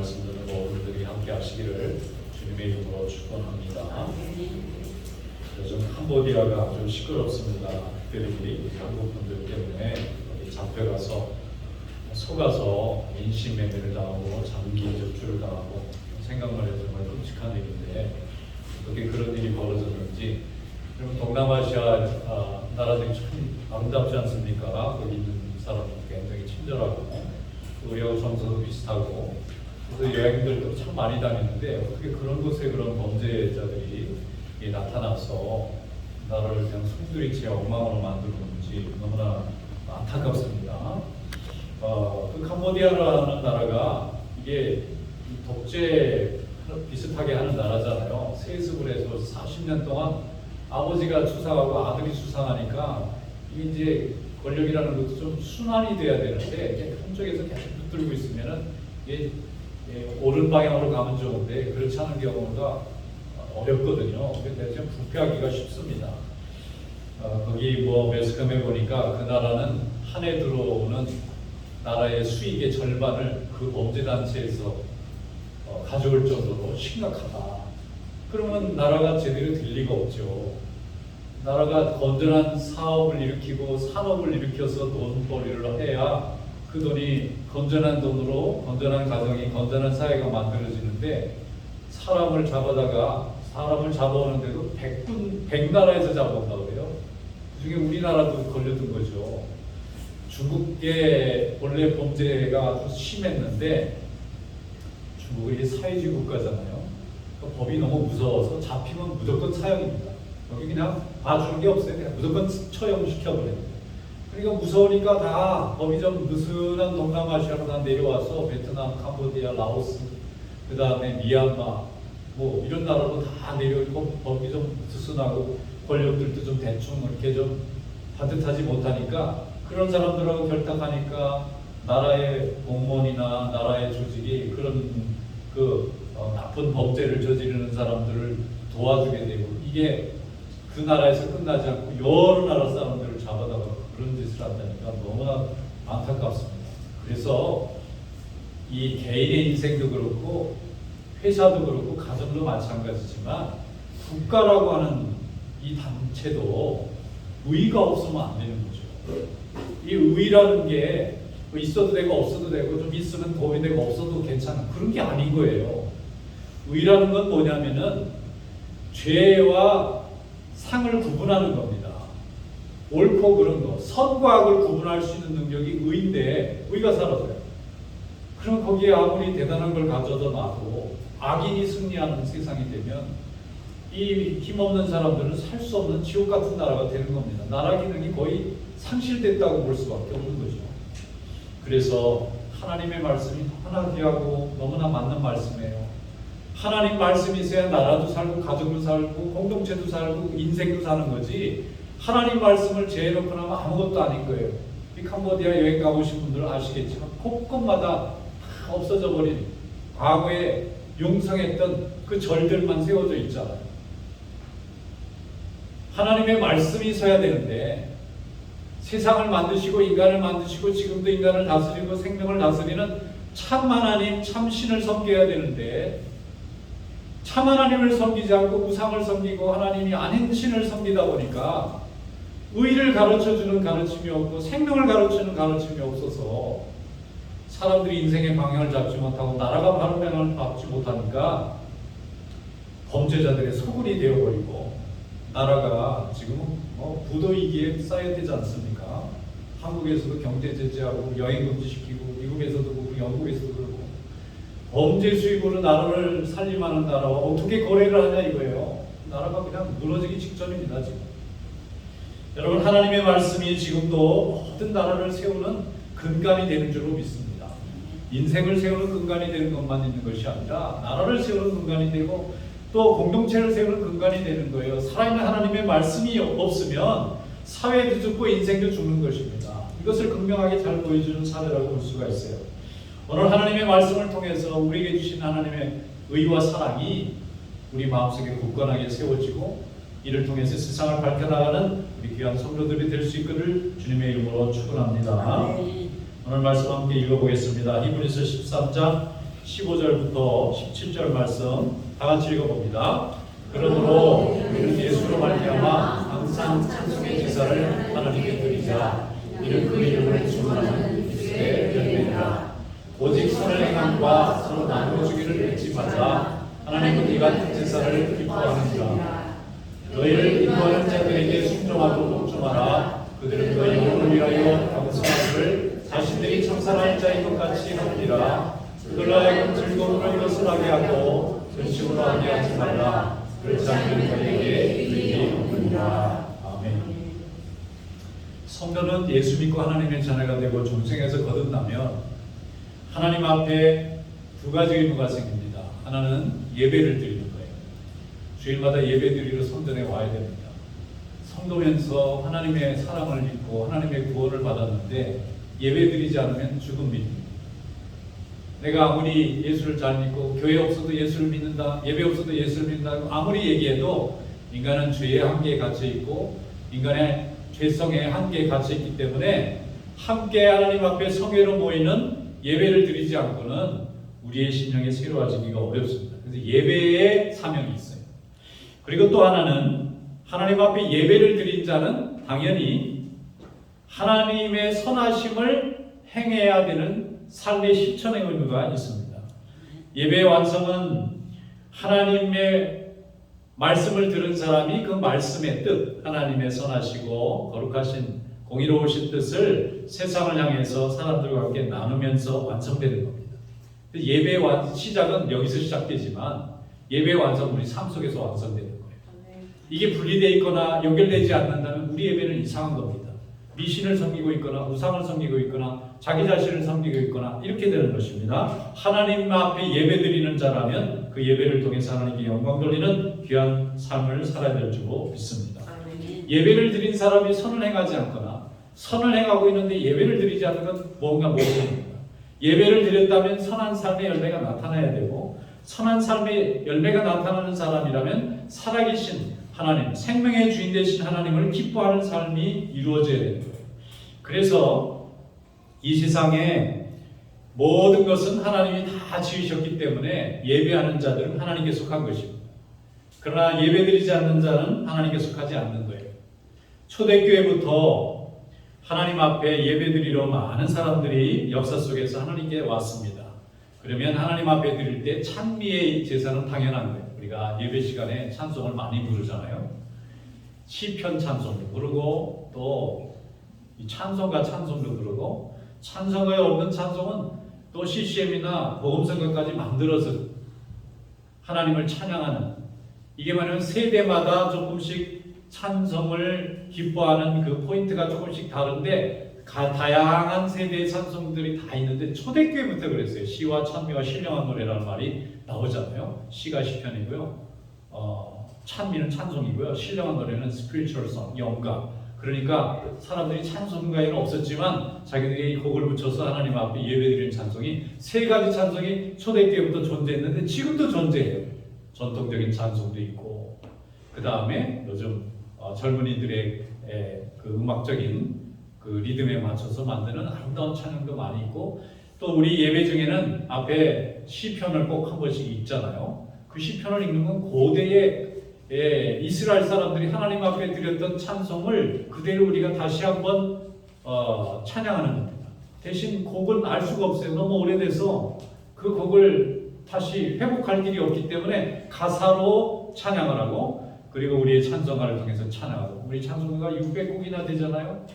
말씀 듣는 모든들이 함께 하시기를 주님의 이름으로 축원합니다. 요즘 캄보디아가 아주 시끄럽습니다. 특별히 한국 분들 때문에 거기 잡혀가서 속아서 인신매매를 당하고 장기 접주를 당하고 생각만 해도 정말 끔찍한 일인데 어떻게 그런 일이 벌어졌는지. 그러면 동남아시아 나라들이 참 아름답지 않습니까? 거기 있는 사람들 굉장히 친절하고 우리하고 정서도 비슷하고 그래서 여행들도 참 많이 다니는데 어떻게 그런 곳에 그런 범죄자들이 나타나서 나라를 그냥 송두리째 엉망으로 만들었는지 너무나 안타깝습니다. 그 캄보디아라는 나라가 이게 독재 비슷하게 하는 나라잖아요. 세습을 해서 40년 동안 아버지가 수상하고 아들이 수상하니까 이게 이제 권력이라는 것도 좀 순환이 돼야 되는데 한쪽에서 계속 붙들고 있으면은 이게 옳은 방향으로 가면 좋은데 그렇지 않은 경우가 어렵거든요. 그래서 좀 부패하기가 쉽습니다. 거기 매스컴에 보니까 그 나라는 한 해 들어오는 나라의 수익의 절반을 그 범죄 단체에서 가져올 정도로 심각하다. 그러면 나라가 제대로 될 리가 없죠. 나라가 건전한 사업을 일으키고 산업을 일으켜서 돈벌이를 해야 그 돈이 건전한 돈으로 건전한 가정이 건전한 사회가 만들어지는데 사람을 잡아오는데도 100나라에서 잡아온다고 그래요. 그중에 우리나라도 걸려든 거죠. 중국의 원래 범죄가 아주 심했는데 중국이 사회주의 국가잖아요. 그러니까 법이 너무 무서워서 잡히면 무조건 사형입니다. 여기 그냥 봐주는 게 없어요. 그냥 무조건 처형시켜버려요. 그러니까 무서우니까 다 법이 좀 느슨한 동남아시아로 다 내려와서 베트남, 캄보디아, 라오스, 그 다음에 미얀마 이런 나라로 다 내려오고 법이 좀 느슨하고 권력들도 좀 대충 이렇게 좀 반듯하지 못하니까 그런 사람들하고 결탁하니까 나라의 공무원이나 나라의 조직이 그런 나쁜 범죄를 저지르는 사람들을 도와주게 되고 이게 그 나라에서 끝나지 않고 여러 나라 사람들을 잡아다가 그런 짓을 한다니까 너무나 안타깝습니다. 그래서 이 개인의 인생도 그렇고 회사도 그렇고 가정도 마찬가지지만 국가라고 하는 이 단체도 의의가 없으면 안 되는 거죠. 이 의의라는 게 있어도 되고 없어도 되고 좀 있으면 도움이 되고 없어도 괜찮은 그런 게 아닌 거예요. 의의라는 건 뭐냐면은 죄와 상을 구분하는 겁니다. 옳고 그런 거, 선과 악을 구분할 수 있는 능력이 의인데 의가 사라져요. 그럼 거기에 아무리 대단한 걸 가져다 놔도 악인이 승리하는 세상이 되면 이 힘없는 사람들은 살 수 없는 지옥 같은 나라가 되는 겁니다. 나라 기능이 거의 상실됐다고 볼 수밖에 없는 거죠. 그래서 하나님의 말씀이 너무나 귀하고 너무나 맞는 말씀이에요. 하나님 말씀이 있어야 나라도 살고 가정도 살고 공동체도 살고 인생도 사는 거지 하나님 말씀을 제해놓고 나면 아무것도 아닌 거예요. 이 캄보디아 여행 가보신 분들은 아시겠지만 곳곳마다 다 없어져 버린 과거에 용성했던 그 절들만 세워져 있잖아요. 하나님의 말씀이 서야 되는데 세상을 만드시고 인간을 만드시고 지금도 인간을 다스리고 생명을 다스리는 참 하나님 참 신을 섬겨야 되는데 참 하나님을 섬기지 않고 우상을 섬기고 하나님이 아닌 신을 섬기다 보니까 의를 가르쳐주는 가르침이 없고 생명을 가르치는 가르침이 없어서 사람들이 인생의 방향을 잡지 못하고 나라가 바른 방향을 잡지 못하니까 범죄자들의 소굴이 되어버리고 나라가 지금은 부도위기에 쌓여야 되지 않습니까? 한국에서도 경제 제재하고 여행 금지시키고 미국에서도 그렇고 영국에서도 그렇고 범죄 수입으로 나라를 살림하는 나라와 어떻게 거래를 하냐 이거예요. 나라가 그냥 무너지기 직전입니다. 지금 여러분 하나님의 말씀이 지금도 모든 나라를 세우는 근간이 되는 줄로 믿습니다. 인생을 세우는 근간이 되는 것만 있는 것이 아니라 나라를 세우는 근간이 되고 또 공동체를 세우는 근간이 되는 거예요. 살아있는 하나님의 말씀이 없으면 사회도 죽고 인생도 죽는 것입니다. 이것을 극명하게 잘 보여주는 사례라고 볼 수가 있어요. 오늘 하나님의 말씀을 통해서 우리에게 주신 하나님의 의와 사랑이 우리 마음속에 굳건하게 세워지고 이를 통해서 세상을 밝혀나가는 우리 귀한 성도들이 될 수 있기를 주님의 이름으로 축원합니다. 오늘 말씀 함께 읽어보겠습니다. 히브리서 13장 15절부터 17절 말씀 다 같이 읽어봅니다. 그러므로 우리는 예수로 말미암아 항상 찬송의 제사를 하나님께 드리자. 이는 그 이름을 주문하는 그리스도의 열매니라. 오직 선을 행함과 서로 나누어주기를 잊지 말라. 하나님은 이 같은 제사를 기뻐하느니라. 너희를 인도하는 자들에게 순종하고 복종하라. 그들은 너희 영혼을 위하여 겸손함을 자신들이 청산할 자인 것 같이 하느니라. 그들로 하여금 즐거움을 이것을하게 하고 전심으로 하게 하지 말라. 그렇지 않으면 너희에게 유익이 없느니라. 아멘. 성도는 예수 믿고 하나님의 자녀가 되고 중생에서 거듭나면 하나님 앞에 두 가지 의무가 생깁니다. 하나는 예배를 드리는 거예요. 주일마다 예배 드리러 성전에 와야 됩니다. 성도면서 하나님의 사랑을 믿고 하나님의 구원을 받았는데 예배 드리지 않으면 죽음입니다. 내가 아무리 예수를 잘 믿고 교회 없어도 예수를 믿는다, 예배 없어도 예수를 믿는다 아무리 얘기해도 인간은 죄의 한계에 갇혀 있고 인간의 죄성의 한계에 갇혀 있기 때문에 함께 하나님 앞에 성회로 모이는 예배를 드리지 않고는 우리의 심령이 새로워지기가 어렵습니다. 그래서 예배의 사명이 있어요. 그리고 또 하나는 하나님 앞에 예배를 드린 자는 당연히 하나님의 선하심을 행해야 되는 삶의 실천의 의무가 있습니다. 예배의 완성은 하나님의 말씀을 들은 사람이 그 말씀의 뜻, 하나님의 선하시고 거룩하신 공의로우신 뜻을 세상을 향해서 사람들과 함께 나누면서 완성되는 겁니다. 예배의 시작은 여기서 시작되지만 예배의 완성은 우리 삶 속에서 완성되는 거예요. 이게 분리되어 있거나 연결되지 않는다면 우리 예배는 이상한 겁니다. 미신을 섬기고 있거나 우상을 섬기고 있거나 자기 자신을 섬기고 있거나 이렇게 되는 것입니다. 하나님 앞에 예배드리는 자라면 그 예배를 통해서 하나님께 영광 돌리는 귀한 삶을 살아야 될 줄 믿습니다. 예배를 드린 사람이 선을 행하지 않거나 선을 행하고 있는데 예배를 드리지 않는 건 뭔가 모순입니다. 예배를 드렸다면 선한 삶의 열매가 나타나야 되고 선한 삶의 열매가 나타나는 사람이라면 살아계신 하나님, 생명의 주인 되신 하나님을 기뻐하는 삶이 이루어져야 되는 거예요. 그래서 이 세상에 모든 것은 하나님이 다 지으셨기 때문에 예배하는 자들은 하나님께 속한 것입니다. 그러나 예배드리지 않는 자는 하나님께 속하지 않는 거예요. 초대교회부터 하나님 앞에 예배드리러 많은 사람들이 역사 속에서 하나님께 왔습니다. 그러면 하나님 앞에 드릴 때 찬미의 제사는 당연한 거예요. 우리가 예배 시간에 찬송을 많이 부르잖아요. 시편 찬송도 부르고 또 찬송가 찬송도 부르고 찬송가에 없는 찬송은 또 CCM이나 복음성가까지 만들어서 하나님을 찬양하는 이게 말하면 세대마다 조금씩 찬송을 기뻐하는 그 포인트가 조금씩 다른데 다양한 세대의 찬송들이 다 있는데 초대교회부터 그랬어요. 시와 찬미와 신령한 노래라는 말이 나오잖아요. 시가 시편이고요. 찬미는 찬송이고요. 신령한 노래는 spiritual song, 영가. 그러니까 사람들이 찬송가에는 없었지만 자기들이 곡을 붙여서 하나님 앞에 예배드리는 찬송이 세 가지 찬송이 초대교회부터 존재했는데 지금도 존재해요. 전통적인 찬송도 있고 그 다음에 요즘 젊은이들의 그 음악적인 그 리듬에 맞춰서 만드는 아름다운 찬양도 많이 있고 또 우리 예배 중에는 앞에 시편을 꼭 한 번씩 읽잖아요. 그 시편을 읽는 건 고대의 이스라엘 사람들이 하나님 앞에 드렸던 찬송을 그대로 우리가 다시 한번 찬양하는 겁니다. 대신 곡은 알 수가 없어요. 너무 오래돼서 그 곡을 다시 회복할 길이 없기 때문에 가사로 찬양을 하고 그리고 우리의 찬송가를 통해서 찬양하고 우리 찬송가가 600곡이나 되잖아요.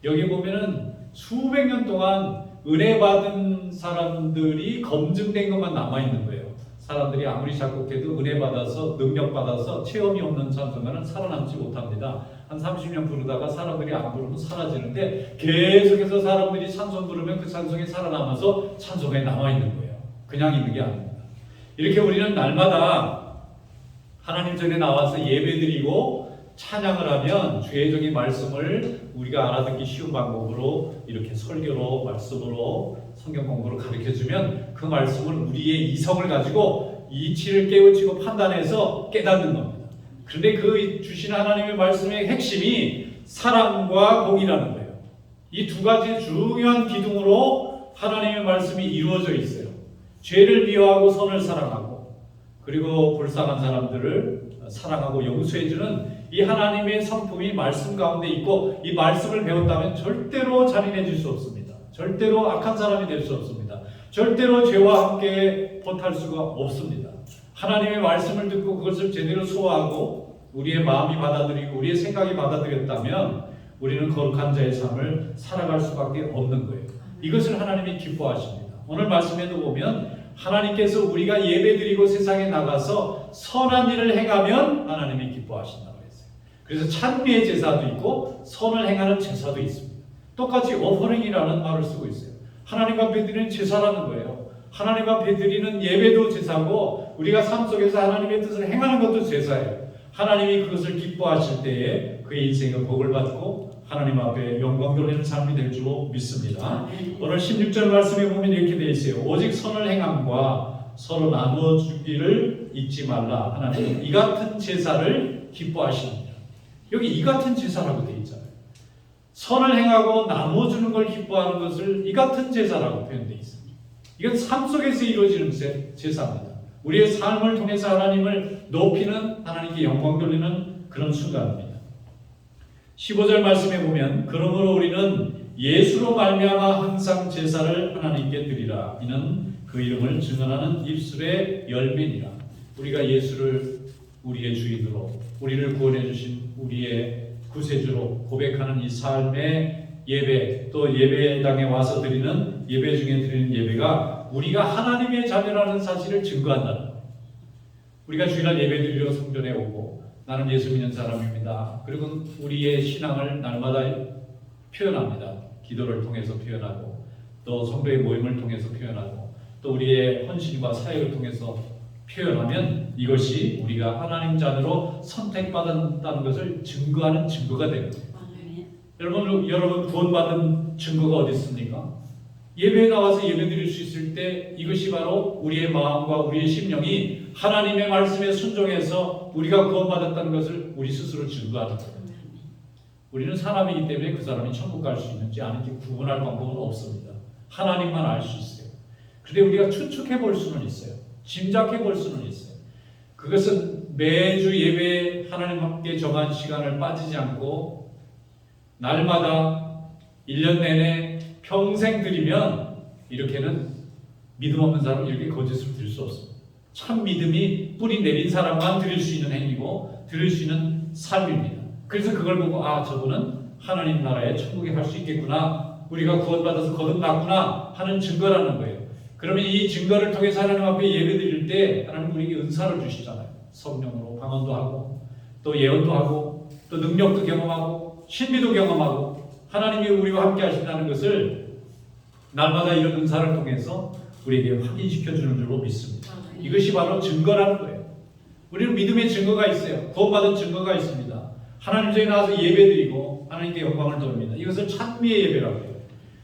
여기 보면은 수백 년 동안 은혜 받은 사람들이 검증된 것만 남아있는 거예요. 사람들이 아무리 작곡해도 은혜 받아서 능력 받아서 체험이 없는 찬송가는 살아남지 못합니다. 한 30년 부르다가 사람들이 안 부르면 사라지는데 계속해서 사람들이 찬송 부르면 그 찬송이 살아남아서 찬송에 남아있는 거예요. 그냥 있는 게 아닙니다. 이렇게 우리는 날마다 하나님 전에 나와서 예배드리고 찬양을 하면 주의적인 말씀을 우리가 알아듣기 쉬운 방법으로 이렇게 설교로 말씀으로 성경 공부로 가르쳐주면 그 말씀을 우리의 이성을 가지고 이치를 깨우치고 판단해서 깨닫는 겁니다. 그런데 그 주신 하나님의 말씀의 핵심이 사랑과 공이라는 거예요. 이 두 가지 중요한 기둥으로 하나님의 말씀이 이루어져 있어요. 죄를 미워하고 선을 사랑하고 그리고 불쌍한 사람들을 사랑하고 용서해주는 이 하나님의 성품이 말씀 가운데 있고 이 말씀을 배웠다면 절대로 잔인해질 수 없습니다. 절대로 악한 사람이 될 수 없습니다. 절대로 죄와 함께 포탈 수가 없습니다. 하나님의 말씀을 듣고 그것을 제대로 소화하고 우리의 마음이 받아들이고 우리의 생각이 받아들였다면 우리는 거룩한 자의 삶을 살아갈 수밖에 없는 거예요. 이것을 하나님이 기뻐하십니다. 오늘 말씀에도 보면 하나님께서 우리가 예배드리고 세상에 나가서 선한 일을 행하면 하나님이 기뻐하신다고 했어요. 그래서 찬미의 제사도 있고 선을 행하는 제사도 있습니다. 똑같이 오퍼링이라는 말을 쓰고 있어요. 하나님 앞에 드리는 제사라는 거예요. 하나님 앞에 드리는 예배도 제사고 우리가 삶 속에서 하나님의 뜻을 행하는 것도 제사예요. 하나님이 그것을 기뻐하실 때에 그의 인생의 복을 받고 하나님 앞에 영광 돌리는 삶이 될 줄로 믿습니다. 오늘 16절 말씀에 보면 이렇게 되어 있어요. 오직 선을 행함과 서로 나누어 주기를 잊지 말라. 하나님은 이 같은 제사를 기뻐하십니다. 여기 이 같은 제사라고 되어 있잖아요. 선을 행하고 나누어 주는 걸 기뻐하는 것을 이 같은 제사라고 표현되어 있습니다. 이건 삶 속에서 이루어지는 제사입니다. 우리의 삶을 통해서 하나님을 높이는, 하나님께 영광 돌리는 그런 순간입니다. 15절 말씀에 보면 그러므로 우리는 예수로 말미암아 항상 제사를 하나님께 드리라. 이는 그 이름을 증언하는 입술의 열매니라. 우리가 예수를 우리의 주인으로 우리를 구원해 주신 우리의 구세주로 고백하는 이 삶의 예배, 또 예배당에 와서 드리는 예배 중에 드리는 예배가 우리가 하나님의 자녀라는 사실을 증거한다는 거예요. 우리가 주일날 예배 드리러 성전에 오고 나는 예수 믿는 사람입니다. 그리고 우리의 신앙을 날마다 표현합니다. 기도를 통해서 표현하고 또 성도의 모임을 통해서 표현하고 또 우리의 헌신과 사역을 통해서 표현하면 이것이 우리가 하나님 자녀로 선택받았다는 것을 증거하는 증거가 됩니다. 여러분 구원받은 증거가 어디 있습니까? 예배에 나와서 예배드릴 수 있을 때 이것이 바로 우리의 마음과 우리의 심령이 하나님의 말씀에 순종해서 우리가 구원받았다는 것을 우리 스스로 증거하는 거예요. 우리는 사람이기 때문에 그 사람이 천국 갈 수 있는지 아닌지 구분할 방법은 없습니다. 하나님만 알 수 있어요. 그런데 우리가 추측해 볼 수는 있어요. 짐작해 볼 수는 있어요. 그것은 매주 예배 하나님 함께 정한 시간을 빠지지 않고 날마다 1년 내내 평생 드리면 이렇게는 믿음 없는 사람은 이렇게 거짓을 드릴 수 없습니다. 참 믿음이 뿌리 내린 사람만 드릴 수 있는 행위고 드릴 수 있는 삶입니다. 그래서 그걸 보고 저분은 하나님 나라에 천국에 갈 수 있겠구나, 우리가 구원받아서 거듭났구나 하는 증거라는 거예요. 그러면 이 증거를 통해서 하나님 앞에 예배 드릴 때 하나님 우리에게 은사를 주시잖아요. 성령으로 방언도 하고 또 예언도 하고 또 능력도 경험하고 신비도 경험하고 하나님이 우리와 함께 하신다는 것을 날마다 이런 은사를 통해서 우리에게 확인시켜주는 줄로 믿습니다. 이것이 바로 증거라는 거예요. 우리는 믿음의 증거가 있어요. 구원받은 증거가 있습니다. 하나님 전에 나와서 예배드리고 하나님께 영광을 돌립니다. 이것을 찬미의 예배라고 해요.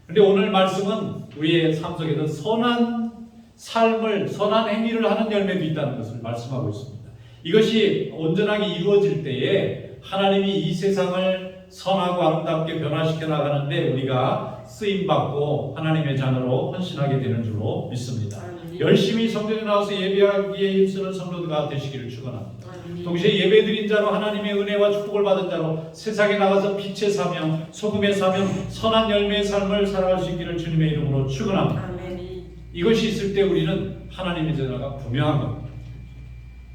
그런데 오늘 말씀은 우리의 삶 속에서 선한 삶을, 선한 행위를 하는 열매도 있다는 것을 말씀하고 있습니다. 이것이 온전하게 이루어질 때에 하나님이 이 세상을 선하고 아름답게 변화시켜 나가는데 우리가 쓰임받고 하나님의 자녀로 헌신하게 되는 줄로 믿습니다. 열심히 성전에 나와서 예배하기에 힘쓰는 성도가 되시기를 축원합니다. 동시에 예배드린 자로 하나님의 은혜와 축복을 받은 자로 세상에 나가서 빛의 사명, 소금의 사명, 선한 열매의 삶을 살아갈 수 있기를 주님의 이름으로 축원합니다. 이것이 있을 때 우리는 하나님의 자녀가 분명한 겁니다.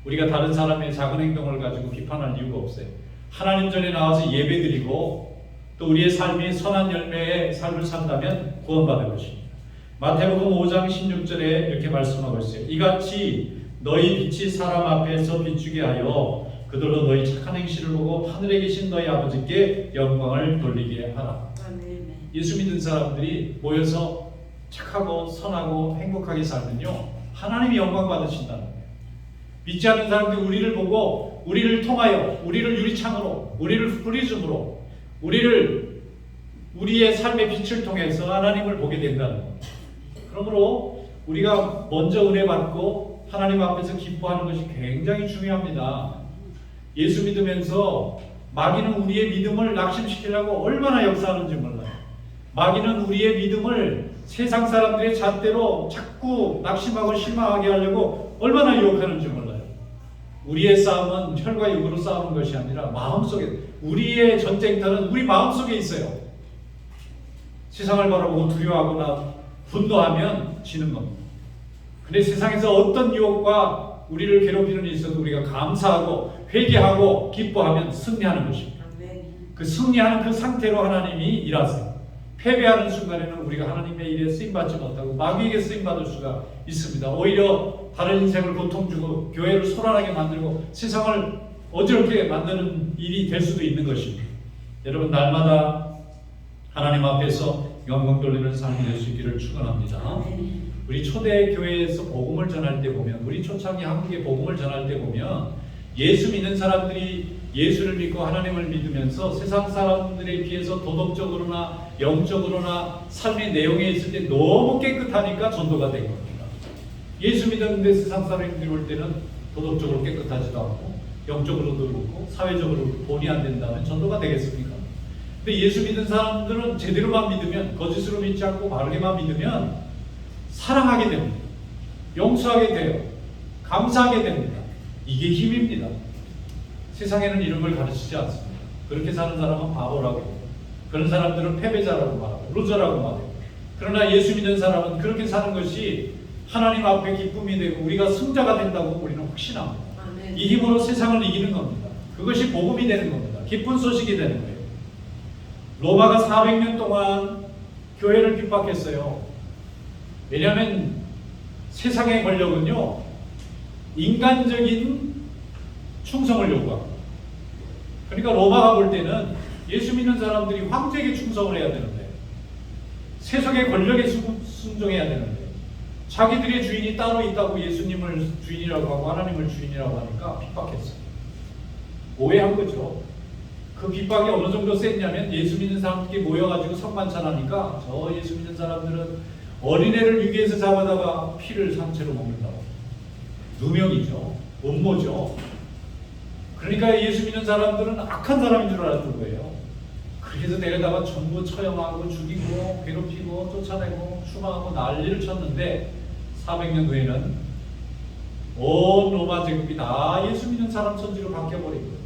우리가 다른 사람의 작은 행동을 가지고 비판할 이유가 없어요. 하나님 전에 나와서 예배드리고 또 우리의 삶이 선한 열매의 삶을 산다면 구원받을 것입니다. 마태복음 5장 16절에 이렇게 말씀하고 있어요. 이같이 너희 빛이 사람 앞에서 비추게 하여 그들로 너희 착한 행실을 보고 하늘에 계신 너희 아버지께 영광을 돌리게 하라. 예수 믿는 사람들이 모여서 착하고 선하고 행복하게 살면요 하나님이 영광 받으신다는 거예요. 믿지 않는 사람들이 우리를 보고 우리를 통하여 우리를 유리창으로 우리를 프리즘으로 우리의 삶의 빛을 통해서 하나님을 보게 된다는 거예요. 그러므로 우리가 먼저 은혜 받고 하나님 앞에서 기뻐하는 것이 굉장히 중요합니다. 예수 믿으면서 마귀는 우리의 믿음을 낙심시키려고 얼마나 역사하는지 몰라요. 마귀는 우리의 믿음을 세상 사람들의 잣대로 자꾸 낙심하고 실망하게 하려고 얼마나 유혹하는지 몰라요. 우리의 싸움은 혈과 육으로 싸우는 것이 아니라 마음속에, 우리의 전쟁터는 우리 마음속에 있어요. 세상을 바라보고 두려워하거나 분노하면 지는 겁니다. 근데 세상에서 어떤 유혹과 우리를 괴롭히는 일이 있어도 우리가 감사하고 회개하고 기뻐하면 승리하는 것입니다. 그 승리하는 그 상태로 하나님이 일하세요. 패배하는 순간에는 우리가 하나님의 일에 쓰임받지 못하고 마귀에게 쓰임받을 수가 있습니다. 오히려 다른 인생을 고통 주고 교회를 소란하게 만들고 세상을 어지럽게 만드는 일이 될 수도 있는 것입니다. 여러분, 날마다 하나님 앞에서 영광 돌리는 삶이 될 수 있기를 축원합니다. 우리 초대 교회에서 복음을 전할 때 보면, 우리 초창기 한국에 복음을 전할 때 보면 예수 믿는 사람들이 예수를 믿고 하나님을 믿으면서 세상 사람들에 비해서 도덕적으로나 영적으로나 삶의 내용에 있을 때 너무 깨끗하니까 전도가 된 겁니다. 예수 믿었는데 세상 사람들이 볼 때는 도덕적으로 깨끗하지도 않고 영적으로도 그렇고 사회적으로 본이 안 된다면 전도가 되겠습니까? 근데 예수 믿는 사람들은 제대로만 믿으면, 거짓으로 믿지 않고 바르게만 믿으면 사랑하게 됩니다. 용서하게 돼요. 감사하게 됩니다. 이게 힘입니다. 세상에는 이런 걸 가르치지 않습니다. 그렇게 사는 사람은 바보라고 해요. 그런 사람들은 패배자라고 말하고 루저라고 말해요. 그러나 예수 믿는 사람은 그렇게 사는 것이 하나님 앞에 기쁨이 되고 우리가 승자가 된다고 우리는 확신합니다. 이 힘으로 세상을 이기는 겁니다. 그것이 복음이 되는 겁니다. 기쁜 소식이 되는 거예요. 로마가 400년 동안 교회를 핍박했어요. 왜냐하면 세상의 권력은요, 인간적인 충성을 요구합니다. 그러니까 로마가 볼 때는 예수 믿는 사람들이 황제에게 충성을 해야 되는데, 세속의 권력에 순종해야 되는데, 자기들의 주인이 따로 있다고 예수님을 주인이라고 하고 하나님을 주인이라고 하니까 핍박했어요. 오해한 거죠. 그 핍박이 어느 정도 셌냐면, 예수 믿는 사람들이 모여가지고 성만찬하니까 저 예수 믿는 사람들은 어린애를 유기해서 잡아다가 피를 상체로 먹는다고. 누명이죠. 음모죠. 그러니까 예수 믿는 사람들은 악한 사람인 줄 알았던 거예요. 그래서 내려다가 전부 처형하고 죽이고 괴롭히고 쫓아내고 추방하고 난리를 쳤는데, 400년 후에는 온 로마 제국이 다 예수 믿는 사람 천지로 바뀌어버리고,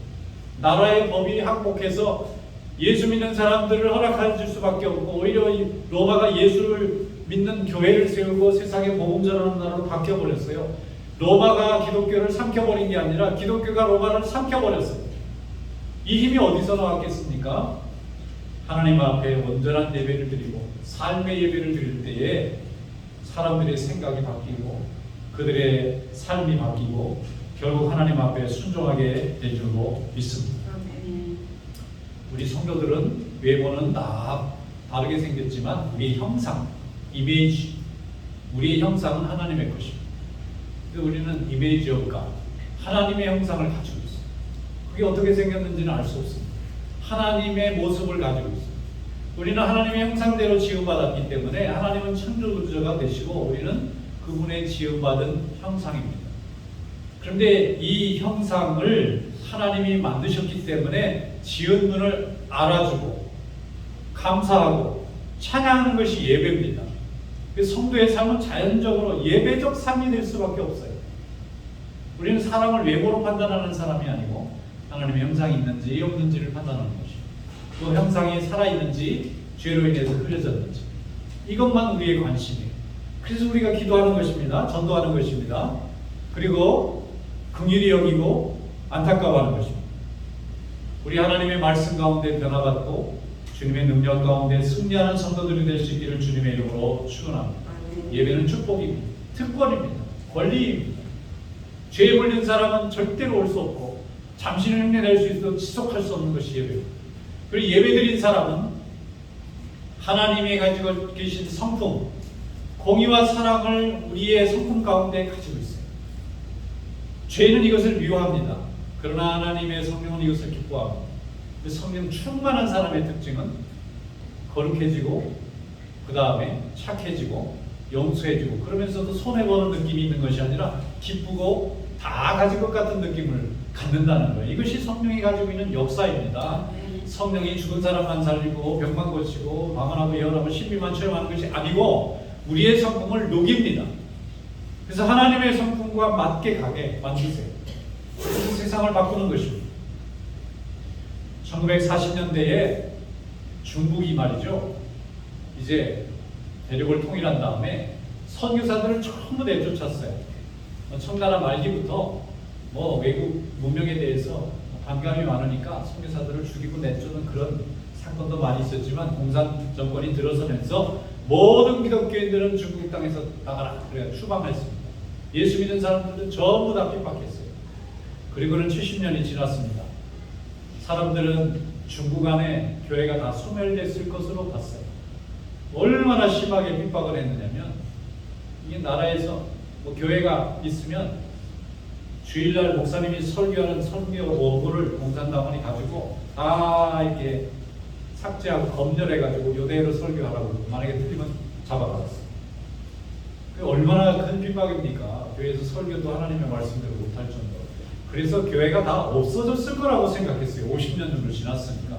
나라의 법이 항복해서 예수 믿는 사람들을 허락해 줄 수밖에 없고, 오히려 로마가 예수를 믿는 교회를 세우고 세상에 복음 전하는 나라로 바뀌어버렸어요. 로마가 기독교를 삼켜버린 게 아니라 기독교가 로마를 삼켜버렸어요. 이 힘이 어디서 나왔겠습니까? 하나님 앞에 온전한 예배를 드리고 삶의 예배를 드릴 때에 사람들의 생각이 바뀌고 그들의 삶이 바뀌고 결국 하나님 앞에 순종하게 될 줄로 믿습니다. 우리 성도들은 외모는 다 다르게 생겼지만 우리의 형상, 이미지, 우리의 형상은 하나님의 것입니다. 우리는 이미지 오브 하나님의 형상을 가지고 있어요. 그게 어떻게 생겼는지는 알 수 없습니다. 하나님의 모습을 가지고 있어요. 우리는 하나님의 형상대로 지음받았기 때문에 하나님은 창조주가 되시고 우리는 그분의 지음받은 형상입니다. 그런데 이 형상을 하나님이 만드셨기 때문에 지은 분을 알아주고 감사하고 찬양하는 것이 예배입니다. 성도의 삶은 자연적으로 예배적 삶이 될 수밖에 없어요. 우리는 사람을 외모로 판단하는 사람이 아니고 하나님의 형상이 있는지 없는지를 판단하는 것이고, 그 형상이 살아있는지 죄로 인해서 흘려졌는지, 이것만 우리의 관심이에요. 그래서 우리가 기도하는 것입니다. 전도하는 것입니다. 그리고 긍휼히 여기고 안타까워하는 것입니다. 우리 하나님의 말씀 가운데 변화받고 주님의 능력 가운데 승리하는 성도들이 될 수 있기를 주님의 이름으로 축원합니다. 예배는 축복입니다. 특권입니다. 권리입니다. 죄에 물린 사람은 절대로 올 수 없고 잠시는 흉내낼 수 있어도 지속할 수 없는 것이 예배입니다. 그리고 예배드린 사람은 하나님이 가지고 계신 성품, 공의와 사랑을 우리의 성품 가운데 가지고 있어요. 죄는 이것을 미워합니다. 그러나 하나님의 성령은 이것을 기뻐합니다. 성령 충만한 사람의 특징은 거룩해지고 그 다음에 착해지고 용서해주고 그러면서도 손해보는 느낌이 있는 것이 아니라 기쁘고 다 가진 것 같은 느낌을 갖는다는 거예요. 이것이 성령이 가지고 있는 역사입니다. 성령이 죽은 사람만 살리고 병만 고치고 방언하고 예언하고 신비만 체험하는 것이 아니고 우리의 성품을 녹입니다. 그래서 하나님의 성품과 맞게 가게 만드세요. 그래서 세상을 바꾸는 것입니다. 1940년대에 중국이 말이죠. 이제 대륙을 통일한 다음에 선교사들을 전부 내쫓았어요. 청나라 말기부터 외국 문명에 대해서 반감이 많으니까 선교사들을 죽이고 내쫓는 그런 사건도 많이 있었지만 공산 정권이 들어서면서 모든 기독교인들은 중국 땅에서 나가라 그래야 추방했습니다. 예수 믿는 사람들은 전부 다 핍박했어요. 그리고는 70년이 지났습니다. 사람들은 중국 안에 교회가 다 소멸됐을 것으로 봤어요. 얼마나 심하게 핍박을 했느냐면 이게 나라에서 교회가 있으면 주일날 목사님이 설교하는 설교 원고를 공산당원이 가지고 다 이렇게 삭제하고 검열해가지고 요대로 설교하라고 만약에 틀리면 잡아갔어요. 얼마나 큰 핍박입니까? 교회에서 설교도 하나님의 말씀대로 못할 정도로. 그래서 교회가 다 없어졌을 거라고 생각했어요. 50년 정도 지났으니까.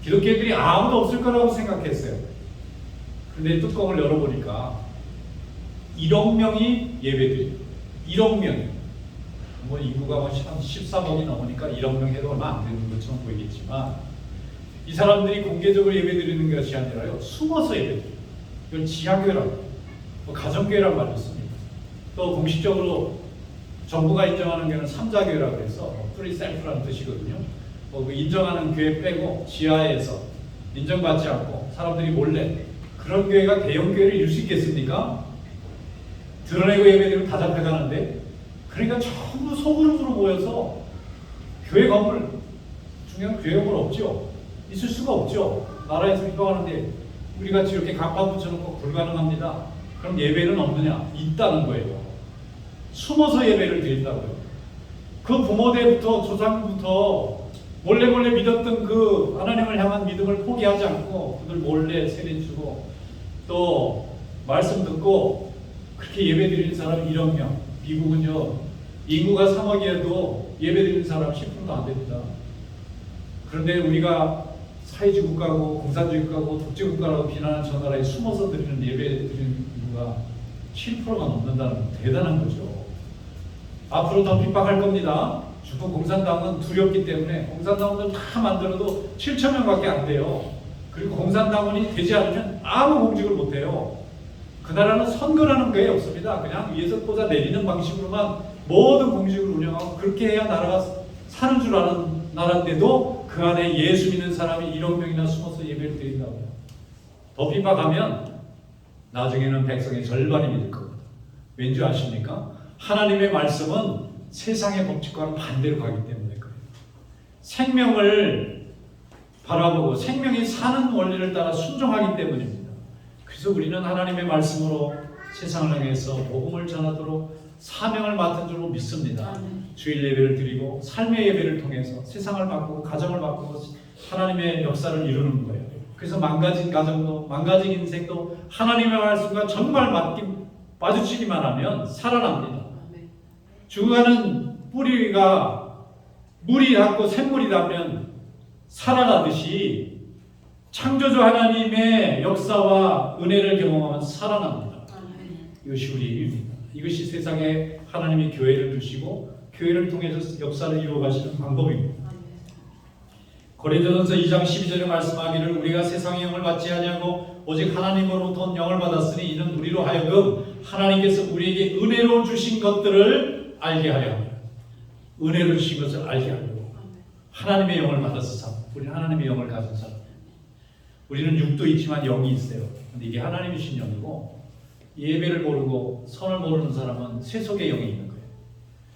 기독교인들이 아무도 없을 거라고 생각했어요. 근데 뚜껑을 열어보니까 1억 명이 예배드려요. 1억 명이. 인구가 한 13억이 넘으니까 1억 명 해도 얼마 안 되는 것처럼 보이겠지만 이 사람들이 공개적으로 예배드리는 것이 아니라요. 숨어서 예배드려요. 이걸 지하교회라고 가정교회라고 말을 씁니다. 또 공식적으로 정부가 인정하는 교회는 삼자교회라고 해서 프리 셀프라는 뜻이거든요. 그 인정하는 교회 빼고 지하에서 인정받지 않고 사람들이 몰래 그런 교회가 대형 교회를 이룰 수 있겠습니까? 드러내고 예배드리면 다 잡혀가는데 그러니까 전부 소그룹으로 모여서 교회 건물 중요한 교회 건물 없죠. 있을 수가 없죠. 나라에서 핍박하는데 우리같이 이렇게 간판 붙여놓고 불가능합니다. 그럼 예배는 없느냐? 있다는 거예요. 숨어서 예배를 드린다고요. 그 부모 때부터 조상부터 몰래 믿었던 그 하나님을 향한 믿음을 포기하지 않고 그들 몰래 세례주고 또 말씀 듣고 그렇게 예배드리는 사람이 1억 명. 미국은요 인구가 3억이어도 예배드리는 사람 10%도 안 됩니다. 그런데 우리가 사회주의 국가고 공산주의 국가고 독재국가라고 비난하는 저 나라에 숨어서 드리는 예배드리는 인구가 7%가 넘는다는 건 대단한 거죠. 앞으로 더 핍박할 겁니다. 중국 공산당은 두렵기 때문에 공산당원들 다 만들어도 7천 명밖에 안 돼요. 그리고 공산당원이 되지 않으면 아무 공직을 못 해요. 그 나라는 선거라는 게 없습니다. 그냥 위에서 꽂아 내리는 방식으로만 모든 공직을 운영하고 그렇게 해야 나라가 사는 줄 아는 나라인데도 그 안에 예수 믿는 사람이 1억 명이나 숨어서 예배를 드린다고요. 더 핍박하면 나중에는 백성의 절반이 믿을 겁니다. 왠지 아십니까? 하나님의 말씀은 세상의 법칙과는 반대로 가기 때문에 그래요. 생명을 바라보고 생명이 사는 원리를 따라 순종하기 때문입니다. 그래서 우리는 하나님의 말씀으로 세상을 향해서 복음을 전하도록 사명을 맡은 줄로 믿습니다. 주일 예배를 드리고 삶의 예배를 통해서 세상을 바꾸고 가정을 바꾸고 하나님의 역사를 이루는 거예요. 그래서 망가진 가정도 망가진 인생도 하나님의 말씀과 정말 마주치기만 하면 살아납니다. 죽어가는 뿌리가 물이 닿고 샘물이 닿으면 살아나듯이 창조주 하나님의 역사와 은혜를 경험하면 살아납니다. 이것이 우리의 일입니다. 이것이 세상에 하나님이 교회를 두시고 교회를 통해서 역사를 이루어가시는 방법입니다. 고린도전서 2장 12절에 말씀하기를 우리가 세상의 영을 받지 아니하고 오직 하나님으로부터 영을 받았으니 이는 우리로 하여금 하나님께서 우리에게 은혜로 주신 것들을 알게 하려 합니다. 은혜로 주신 것을 알게 하려고 하나님의 영을 받아서 참 우리는 하나님의 영을 가진 사람. 우리는 육도 있지만 영이 있어요. 근데 이게 하나님이신 영이고 예배를 모르고 선을 모르는 사람은 세속의 영이 있는 거예요.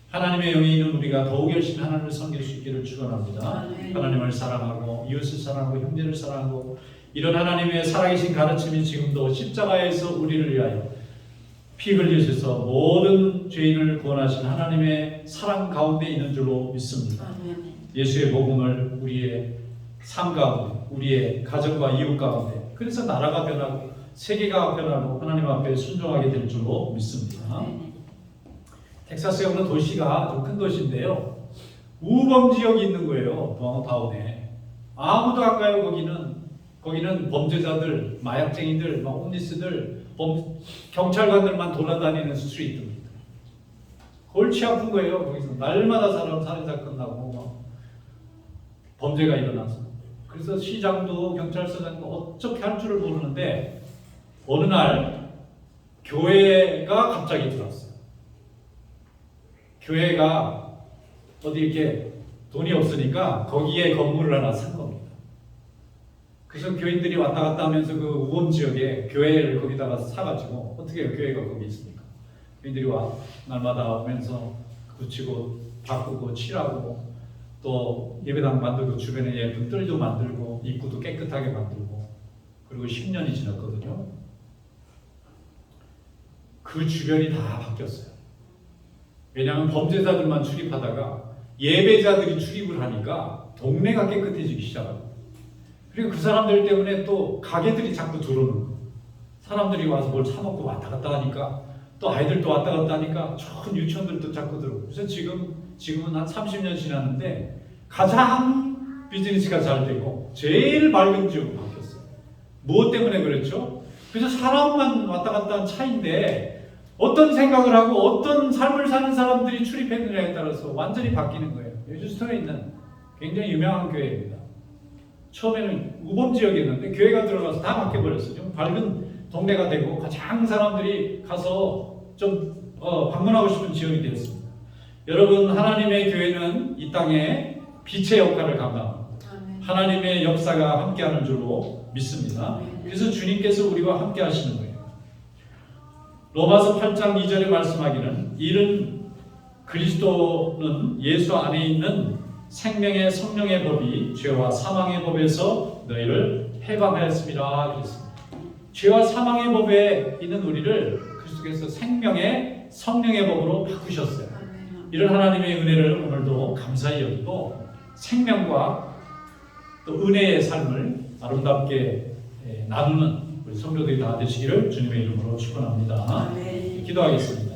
하나님의 영이 있는 우리가 더욱 열심히 하나님을 섬길 수 있기를 축원합니다. 하나님을 사랑하고 이웃을 사랑하고 형제를 사랑하고 이런 하나님의 살아계신 가르침이 지금도 십자가에서 우리를 위하여 피 흘리셔서 모든 죄인을 구원하신 하나님의 사랑 가운데 있는 줄로 믿습니다. 예수의 복음을 우리의 삶 가운데 우리의 가정과 이웃 가운데 그래서 나라가 변하고 세계가 변하고 하나님 앞에 순종하게 될 줄로 믿습니다. 텍사스에 없는 도시가 좀 큰 도시인데요. 우범 지역이 있는 거예요. 다운에. 아무도 안 가요. 거기는 범죄자들, 마약쟁이들, 홈리스들, 경찰관들만 돌아다니는 스트리트입니다. 골치 아픈 거예요. 거기서 날마다 살인사건 나고 범죄가 일어나서. 그래서 시장도 경찰서장도 어떻게 할 줄을 모르는데 어느 날 교회가 갑자기 들어왔어요. 교회가 어디 이렇게 돈이 없으니까 거기에 건물을 하나 산 겁니다. 그래서 교인들이 왔다 갔다 하면서 그 우범 지역에 교회를 거기다가 사가지고 어떻게 교회가 거기 있습니까? 교인들이 날마다 오면서 붙이고 바꾸고 칠하고 또 예배당 만들고 주변에 예쁜 뜰도 만들고 입구도 깨끗하게 만들고 그리고 10년이 지났거든요. 그 주변이 다 바뀌었어요. 왜냐하면 범죄자들만 출입하다가 예배자들이 출입을 하니까 동네가 깨끗해지기 시작하고 그리고 그 사람들 때문에 또 가게들이 자꾸 들어오는 거예요. 사람들이 와서 뭘 사먹고 왔다 갔다 하니까 또 아이들도 왔다 갔다 하니까 좋은 유치원들도 자꾸 들어오고 그래서 지금은 한 30년 지났는데 가장 비즈니스가 잘 되고 제일 맑은 지역으로 바뀌었어요. 무엇 때문에 그랬죠? 그래서 사람만 왔다 갔다 한 차인데 어떤 생각을 하고 어떤 삶을 사는 사람들이 출입했느냐에 따라서 완전히 바뀌는 거예요. 유주스톤에 있는 굉장히 유명한 교회입니다. 처음에는 우범 지역이었는데 교회가 들어가서 다 바뀌어버렸어요. 좀 밝은 동네가 되고 가장 사람들이 가서 좀 방문하고 싶은 지역이 되었습니다. 여러분, 하나님의 교회는 이 땅에 빛의 역할을 감당합니다. 하나님의 역사가 함께하는 줄로 믿습니다. 그래서 주님께서 우리와 함께 하시는 거예요. 로마서 8장 2절에 말씀하기는 이는 그리스도는 예수 안에 있는 생명의 성령의 법이 죄와 사망의 법에서 너희를 해방하였습니다. 그랬습니다. 죄와 사망의 법에 있는 우리를 그리스도께서 생명의 성령의 법으로 바꾸셨어요. 이런 하나님의 은혜를 오늘도 감사히 여기고 생명과 또 은혜의 삶을 아름답게 나누는 우리 성도들이 다 되시기를 주님의 이름으로 축원합니다. 기도하겠습니다.